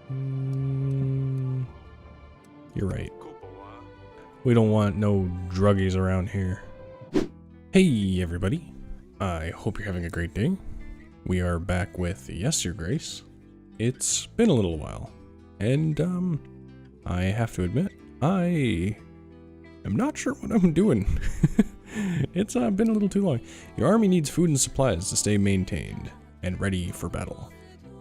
You're right. We don't want no druggies around here. Hey everybody. I hope you're having a great day. We are back with Yes, Your Grace. It's been a little while. And, I have to admit, I am not sure what I'm doing. It's been a little too long. Your army needs food and supplies to stay maintained and ready for battle.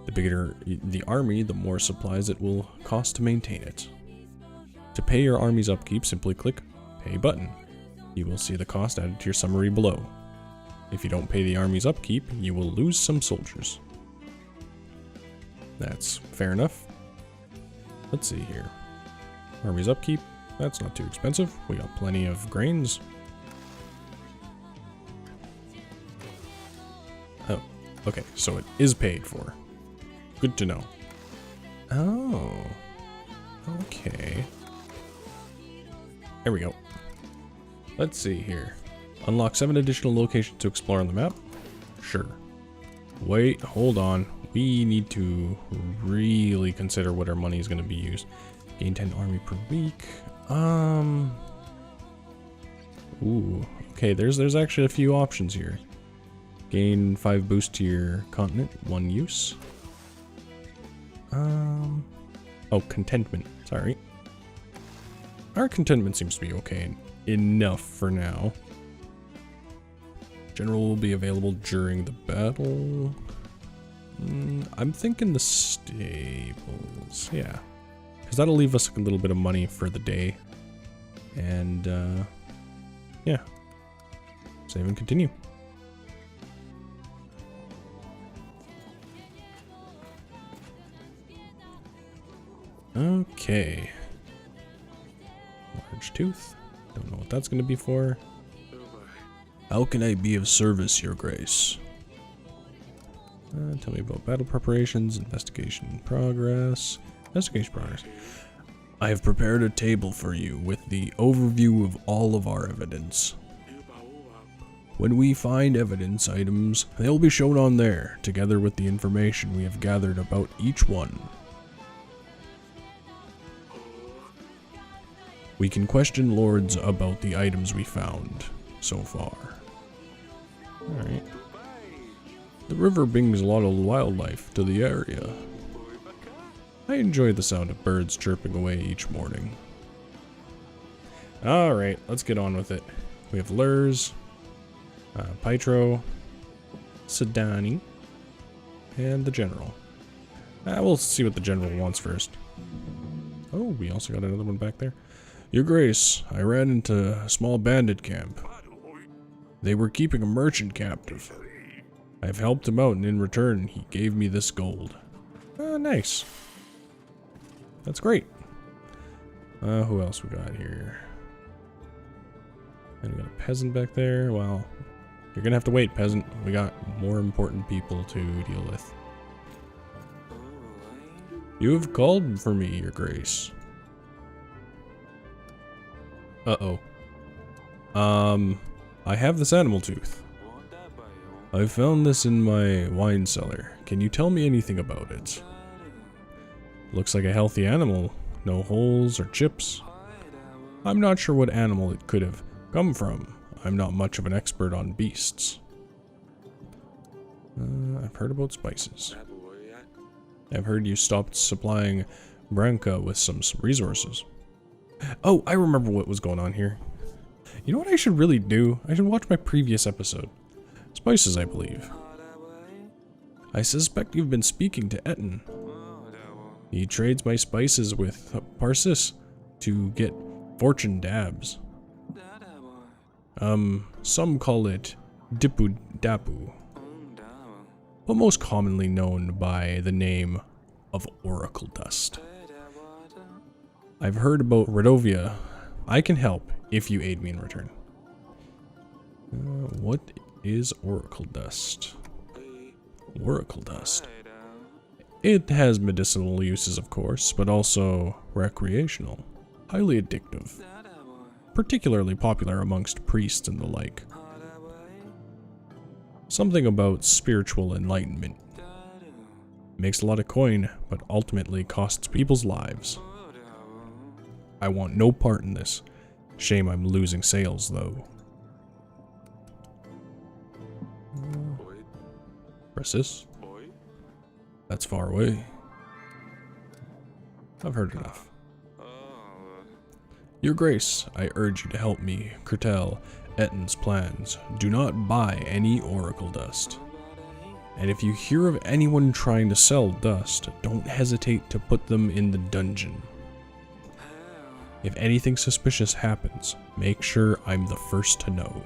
The bigger the army, the more supplies it will cost to maintain it. To pay your army's upkeep, simply click Pay button. You will see the cost added to your summary below. If you don't pay the army's upkeep, you will lose some soldiers. That's fair enough. Let's see here. Army's upkeep, that's not too expensive. We got plenty of grains. Oh, okay, so it is paid for. Good to know. Oh, okay. There we go. Let's see here. Unlock 7 additional locations to explore on the map? Sure. Wait, hold on. We need to really consider what our money is going to be used. Gain 10 army per week. Ooh, okay, there's actually a few options here. Gain 5 boost to your continent, 1 use. Oh, contentment, sorry. Our contentment seems to be okay enough for now. General will be available during the battle. I'm thinking the stables, yeah. Because that'll leave us a little bit of money for the day. And, yeah. Save and continue. Okay. Large tooth. Don't know what that's going to be for. How can I be of service, Your Grace? Tell me about battle preparations, investigation progress. Investigation progress. I have prepared a table for you with the overview of all of our evidence. When we find evidence items, they'll be shown on there, together with the information we have gathered about each one. We can question lords about the items we found so far. Alright. The river brings a lot of wildlife to the area. I enjoy the sound of birds chirping away each morning. Alright, let's get on with it. We have Lurs, Pytro, Sedani, and the General. We'll see what the General wants first. Oh, we also got another one back there. Your Grace, I ran into a small bandit camp. They were keeping a merchant captive. I've helped him out, and in return, he gave me this gold. Nice. That's great. Who else we got here? And we got a peasant back there. Well, you're gonna have to wait, peasant. We got more important people to deal with. You have called for me, Your Grace. Uh-oh. I have this animal tooth. I found this in my wine cellar. Can you tell me anything about it? Looks like a healthy animal. No holes or chips. I'm not sure what animal it could have come from. I'm not much of an expert on beasts. I've heard about spices. I've heard you stopped supplying Branca with some resources. Oh, I remember what was going on here. You know what I should really do? I should watch my previous episode. Spices, I believe. I suspect you've been speaking to Etten. He trades my spices with Parsis to get fortune dabs. Some call it Dipu Dapu, but most commonly known by the name of Oracle Dust. I've heard about Redovia. I can help if you aid me in return. What is Oracle Dust? Oracle Dust. It has medicinal uses, of course, but also recreational. Highly addictive. Particularly popular amongst priests and the like. Something about spiritual enlightenment. Makes a lot of coin, but ultimately costs people's lives. I want no part in this. Shame I'm losing sales, though. Press this. That's far away. I've heard enough. Your Grace, I urge you to help me curtail Ettin's plans. Do not buy any oracle dust. And if you hear of anyone trying to sell dust, don't hesitate to put them in the dungeon. If anything suspicious happens, make sure I'm the first to know.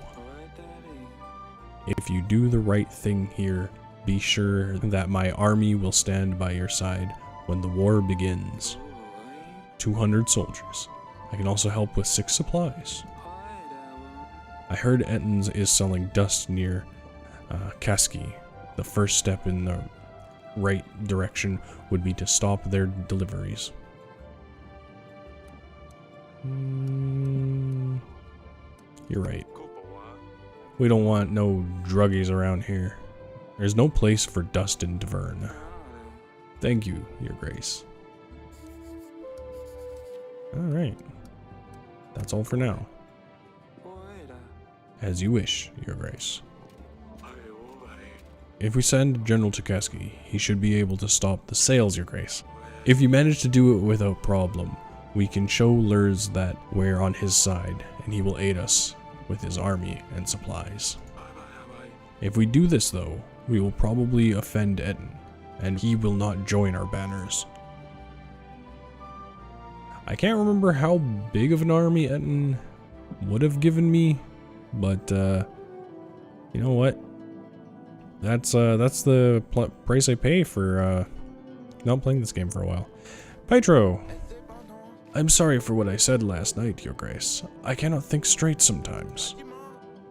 If you do the right thing here, be sure that my army will stand by your side when the war begins. 200 soldiers. I can also help with 6 supplies. I heard Ettin's is selling dust near Kaski. The first step in the right direction would be to stop their deliveries. You're right. We don't want no druggies around here. There's no place for dust in Davern. Thank you, Your Grace. Alright. That's all for now. As you wish, Your Grace. If we send General Takaski, he should be able to stop the sales, Your Grace. If you manage to do it without problem, we can show Lurs that we're on his side, and he will aid us with his army and supplies. If we do this though, we will probably offend Ettin, and he will not join our banners. I can't remember how big of an army Ettin would have given me, but you know what? That's the price I pay for not playing this game for a while. Petro, I'm sorry for what I said last night, Your Grace. I cannot think straight sometimes.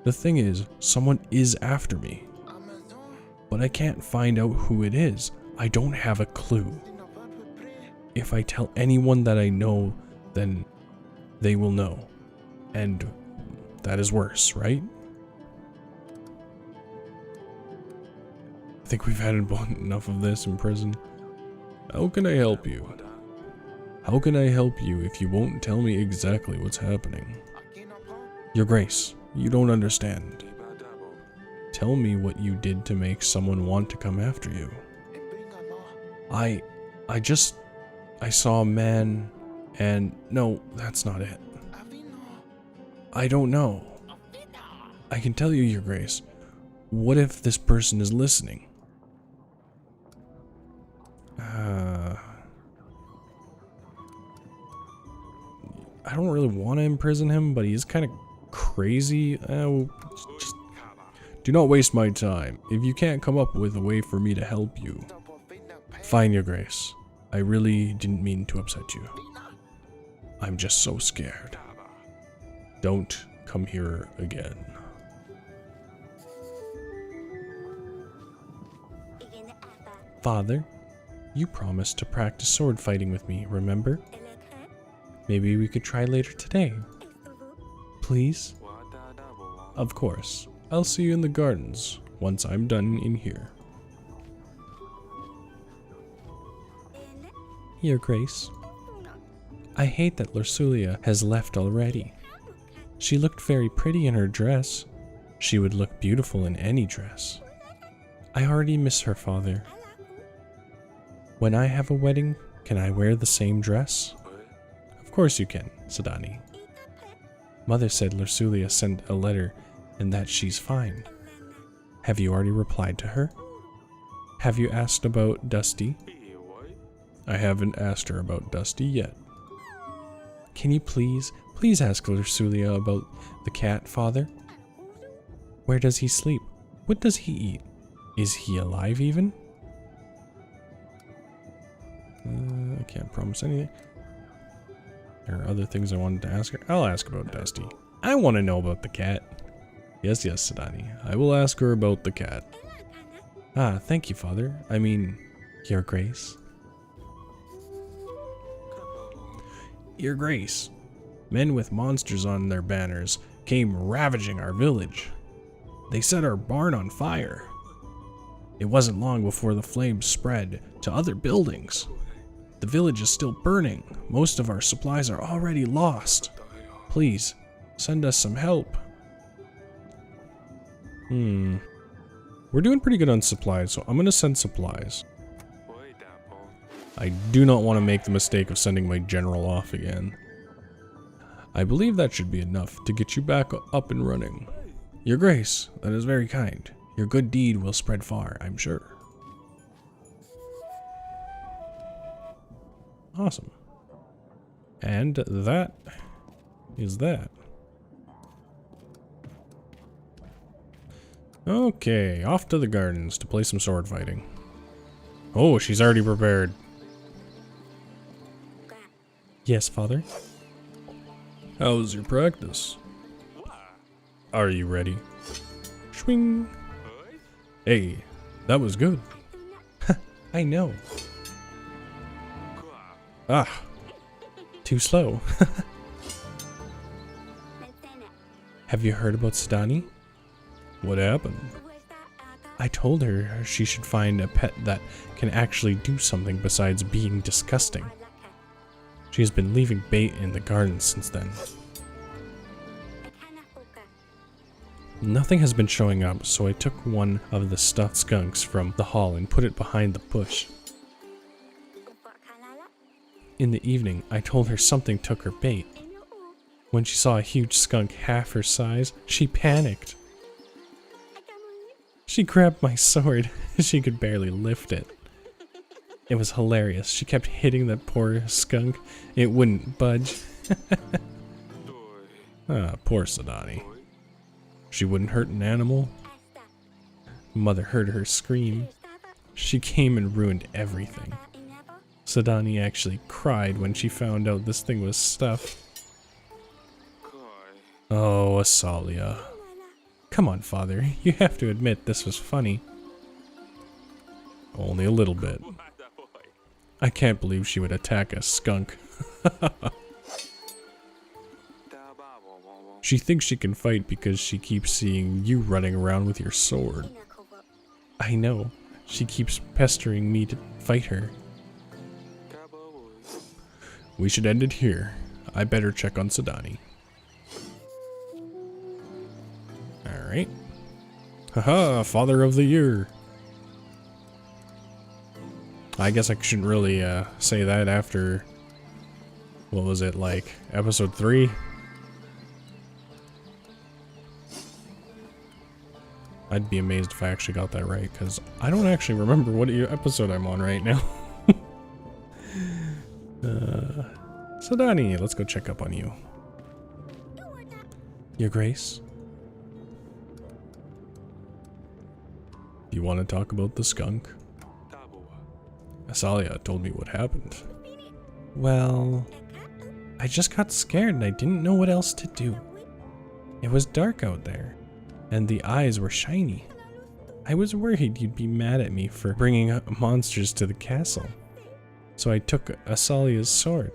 The thing is, someone is after me, but I can't find out who it is. I don't have a clue. If I tell anyone that I know, then they will know, and that is worse, right? I think we've had enough of this in prison. How can I help you? How can I help you if you won't tell me exactly what's happening? Your Grace, you don't understand. Tell me what you did to make someone want to come after you. I saw a man, and no, that's not it. I don't know. I can tell you, Your Grace. What if this person is listening? I don't really want to imprison him, but he is kind of crazy. Just do not waste my time. If you can't come up with a way for me to help you, fine, Your Grace. I really didn't mean to upset you. I'm just so scared. Don't come here again. Father, you promised to practice sword fighting with me, remember? Maybe we could try later today. Please? Of course. I'll see you in the gardens once I'm done in here. Your Grace, I hate that Lursulia has left already. She looked very pretty in her dress. She would look beautiful in any dress. I already miss her, Father. When I have a wedding, can I wear the same dress? Of course you can, Sadani. Mother said Lursulia sent a letter and that she's fine. Have you already replied to her? Have you asked about Dusty? I haven't asked her about Dusty yet. Can you please ask Lursulia about the cat, Father? Where does he sleep? What does he eat? Is he alive even? I can't promise anything. There are other things I wanted to ask her. I'll ask about Dusty. I want to know about the cat. Yes, Sadani. I will ask her about the cat. Ah, thank you, Father. I mean, Your Grace. Your Grace. Men with monsters on their banners came ravaging our village. They set our barn on fire. It wasn't long before the flames spread to to other buildings. The village is still burning. Most of our supplies are already lost. Please, send us some help. We're doing pretty good on supplies, so I'm gonna send supplies. I do not want to make the mistake of sending my general off again. I believe that should be enough to get you back up and running. Your Grace, that is very kind. Your good deed will spread far, I'm sure. Awesome. And that is that. Okay, off to the gardens to play some sword fighting. Oh, she's already prepared. Yes, father? How's your practice? Are you ready? Swing. Hey, that was good. I know. Ah, too slow. Have you heard about Sadani? What happened? I told her she should find a pet that can actually do something besides being disgusting. She has been leaving bait in the garden since then. Nothing has been showing up, so I took one of the stuffed skunks from the hall and put it behind the bush. In the evening, I told her something took her bait. When she saw a huge skunk half her size, she panicked. She grabbed my sword. She could barely lift it. It was hilarious. She kept hitting that poor skunk. It wouldn't budge. Ah, poor Sadani. She wouldn't hurt an animal. Mother heard her scream. She came and ruined everything. Sadani actually cried when she found out this thing was stuffed. Oh, Asalia. Come on, father. You have to admit this was funny. Only a little bit. I can't believe she would attack a skunk. She thinks she can fight because she keeps seeing you running around with your sword. I know. She keeps pestering me to fight her. We should end it here. I better check on Sadani. Alright. Haha, Father of the Year. I guess I shouldn't really say that after, what was it, like episode 3? I'd be amazed if I actually got that right, because I don't actually remember what episode I'm on right now. Sadani, let's go check up on you. Your Grace? You want to talk about the skunk? Asalia told me what happened. Well, I just got scared and I didn't know what else to do. It was dark out there, and the eyes were shiny. I was worried you'd be mad at me for bringing monsters to the castle. So I took Asalia's sword.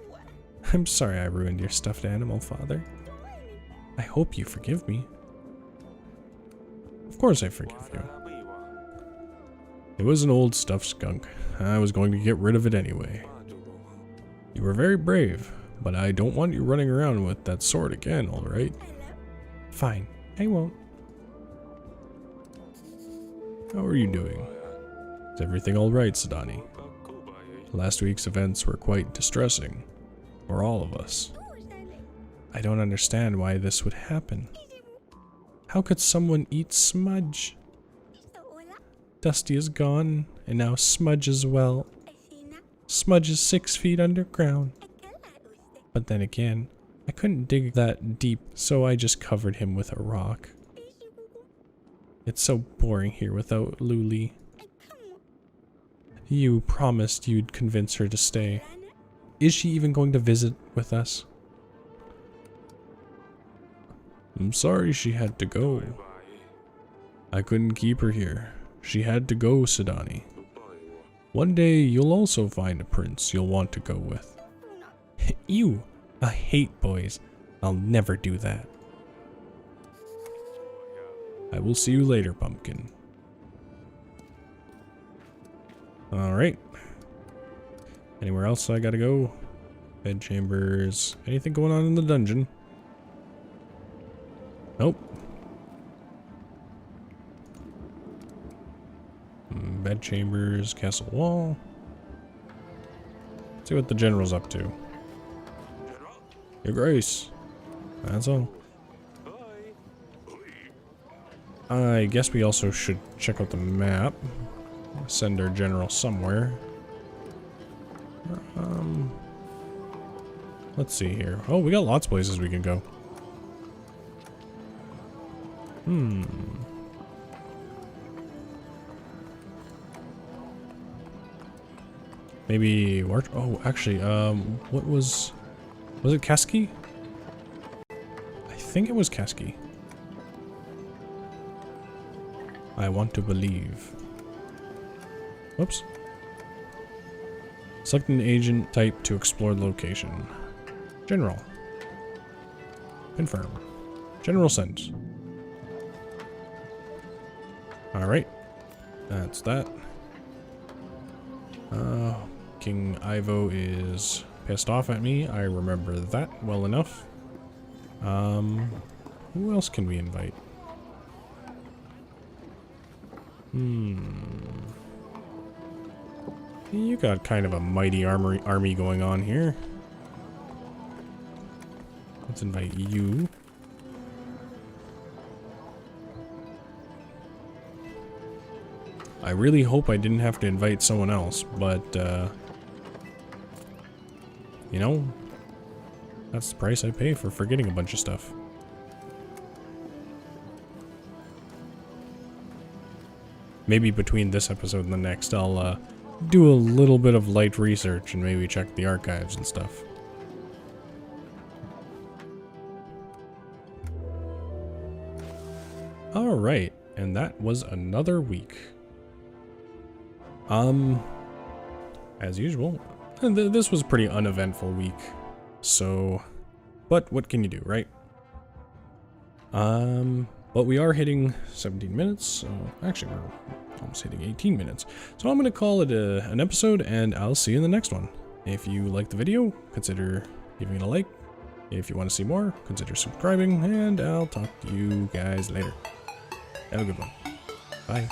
I'm sorry I ruined your stuffed animal, Father. I hope you forgive me. Of course I forgive you. It was an old stuffed skunk. I was going to get rid of it anyway. You were very brave, but I don't want you running around with that sword again, alright? Fine, I won't. How are you doing? Is everything alright, Sadani? Last week's events were quite distressing. For all of us. I don't understand why this would happen. How could someone eat Smudge? Dusty is gone, and now Smudge as well. Smudge is 6 feet underground. But then again, I couldn't dig that deep, so I just covered him with a rock. It's so boring here without Luli. You promised you'd convince her to stay. Is she even going to visit with us? I'm sorry she had to go. I couldn't keep her here. She had to go, Sadani. One day you'll also find a prince you'll want to go with. Ew, I hate boys. I'll never do that. I will see you later, Pumpkin. Alright, Anywhere else I gotta go? Bed chambers. Anything going on in the dungeon? Nope. Bed chambers, castle wall. Let's see what the general's up to. Your Grace. That's all. I guess we also should check out the map. Send our general somewhere. Let's see here. Oh, we got lots of places we can go. Maybe oh, actually, what was it Keski? I think it was Keski. I want to believe. Whoops. Select an agent type to explore the location. General. Confirm. General sent. Alright. That's that. King Ivo is pissed off at me. I remember that well enough. Who else can we invite? You got kind of a mighty army going on here. Let's invite you. I really hope I didn't have to invite someone else, but, you know, that's the price I pay for forgetting a bunch of stuff. Maybe between this episode and the next, I'll, do a little bit of light research and maybe check the archives and stuff. Alright, and that was another week. As usual, this was a pretty uneventful week, so, but what can you do, right? But we are hitting 17 minutes, so actually we're almost hitting 18 minutes. So I'm going to call it an episode, and I'll see you in the next one. If you liked the video, consider giving it a like. If you want to see more, consider subscribing, and I'll talk to you guys later. Have a good one. Bye.